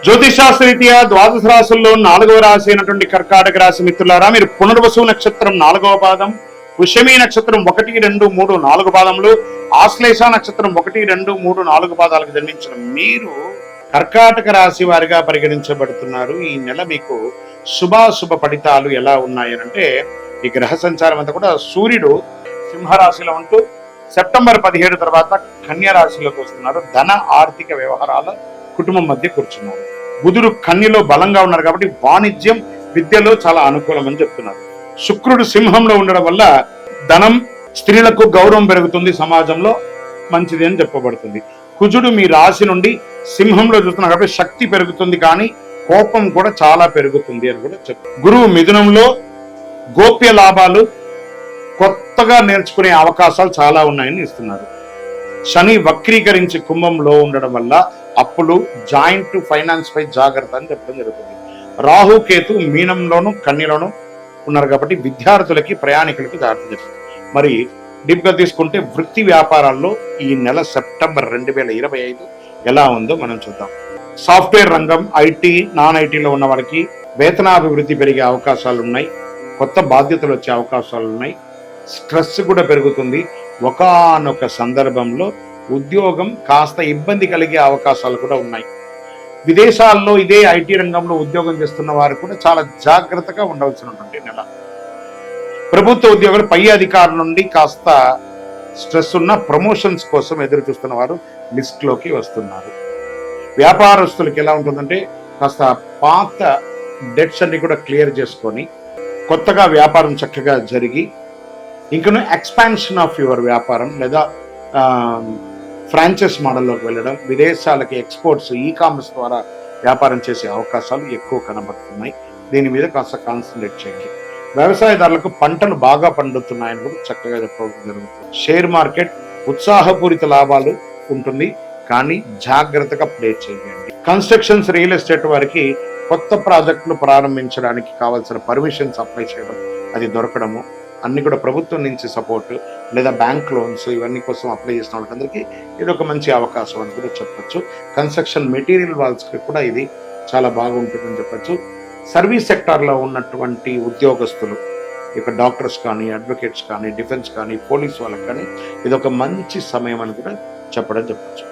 జ్యోతిషాస్త్రరీత్యా ద్వాదశ రాశుల్లో 4వ రాశి అయినటువంటి కర్కాటక రాశి మిత్రులారా, మీరు పునర్వసు నక్షత్రం 4వ పాదం, పుష్యమి నక్షత్రం 1, 2, 3, 4 పాదములు, ఆశ్లేష నక్షత్రం 1, 2, 3, 4 పాదాలకు జన్మించిన మీరు కర్కాటక రాశి వారిగా పరిగణించబడుతున్నారు. ఈ నెల మీకు శుభాశుభ ఫలితాలు ఎలా ఉన్నాయనంటే, ఈ గ్రహ సంచారం అంతా కూడా సూర్యుడు సింహరాశిలో ఉంటూ సెప్టెంబర్ 17 తర్వాత కన్యా రాశిలోకి వస్తున్నారు. ధన ఆర్థిక వ్యవహారాల కుటుంబం మధ్య కూర్చున్నారు. బుధుడు కన్యలో బలంగా ఉన్నారు కాబట్టి వాణిజ్యం విద్యలో చాలా అనుకూలం అని చెప్తున్నారు. శుక్రుడు సింహంలో ఉండడం వల్ల ధనం, స్త్రీలకు గౌరవం పెరుగుతుంది, సమాజంలో మంచిది అని చెప్పబడుతుంది. కుజుడు మీ రాశి నుండి సింహంలో చూస్తున్నారు కాబట్టి శక్తి పెరుగుతుంది, కానీ కోపం కూడా చాలా పెరుగుతుంది అని కూడా చెప్తారు. గురువు మిథునంలో గోప్య లాభాలు, కొత్తగా నేర్చుకునే అవకాశాలు చాలా ఉన్నాయని ఇస్తున్నారు. శని వక్రీకరించి కుంభంలో ఉండడం వల్ల అప్పులు, జాయింట్ ఫైనాన్స్ పై జాగ్రత్త అని చెప్పడం జరుగుతుంది. రాహు కేతు మీనంలోను కన్యలోను ఉన్నారు కాబట్టి విద్యార్థులకి, ప్రయాణికులకి జాగ్రత్త చెప్తుంది. మరి డీప్ గా తీసుకుంటే వృత్తి వ్యాపారాల్లో ఈ నెల సెప్టెంబర్ 2025 ఎలా ఉందో మనం చూద్దాం. సాఫ్ట్వేర్ రంగం, ఐటీ, నాన్ ఐటీలో ఉన్న వారికి వేతనాభివృద్ధి పెరిగే అవకాశాలు ఉన్నాయి. కొత్త బాధ్యతలు వచ్చే అవకాశాలు ఉన్నాయి. స్ట్రెస్ కూడా పెరుగుతుంది. ఒకానొక సందర్భంలో ఉద్యోగం కాస్త ఇబ్బంది కలిగే అవకాశాలు కూడా ఉన్నాయి. విదేశాల్లో ఇదే ఐటీ రంగంలో ఉద్యోగం చేస్తున్న వారు కూడా చాలా జాగ్రత్తగా ఉండవలసినటువంటి నెల. ప్రభుత్వ ఉద్యోగులు పై అధికారుల నుండి కాస్త స్ట్రెస్ ఉన్న ప్రమోషన్స్ కోసం ఎదురు చూస్తున్న వారు లిస్ట్ లోకి వస్తున్నారు. వ్యాపారస్తులకి ఎలా ఉంటుందంటే, కాస్త పాత డెట్స్ అన్ని కూడా క్లియర్ చేసుకొని కొత్తగా వ్యాపారం చక్కగా జరిగి ఇంకనూ ఎక్స్పాన్షన్ ఆఫ్ యువర్ వ్యాపారం లేదా ఫ్రాంచైజ్ మోడల్లోకి వెళ్ళడం, విదేశాలకి ఎక్స్పోర్ట్స్, ఈ కామర్స్ ద్వారా వ్యాపారం చేసే అవకాశాలు ఎక్కువ కనబడుతున్నాయి. దీని మీద కాస్త కాన్సన్ట్రేట్ చేయండి. వ్యవసాయదారులకు పంటలు బాగా పండుతున్నాయని కూడా చక్కగా చెప్పడం జరుగుతుంది. షేర్ మార్కెట్ ఉత్సాహపూరిత లాభాలు ఉంటుంది, కానీ జాగ్రత్తగా ప్లే చేయండి. కన్స్ట్రక్షన్స్, రియల్ ఎస్టేట్ వారికి కొత్త ప్రాజెక్టులు ప్రారంభించడానికి కావాల్సిన పర్మిషన్స్ అప్లై చేయడం, అది దొరకడము, అన్ని కూడా ప్రభుత్వం నుంచి సపోర్ట్ లేదా బ్యాంక్ లోన్స్ ఇవన్నీ కోసం అప్లై చేసిన వాళ్ళందరికీ ఇది ఒక మంచి అవకాశం అని కూడా చెప్పచ్చు. కన్స్ట్రక్షన్ మెటీరియల్ వాళ్ళకి కూడా ఇది చాలా బాగుంటుందని చెప్పచ్చు. సర్వీస్ సెక్టార్లో ఉన్నటువంటి ఉద్యోగస్తులు, ఇక డాక్టర్స్ కానీ, అడ్వకేట్స్ కానీ, డిఫెన్స్ కానీ, పోలీస్ వాళ్ళకి కానీ ఇది ఒక మంచి సమయం అని కూడా చెప్పచ్చు.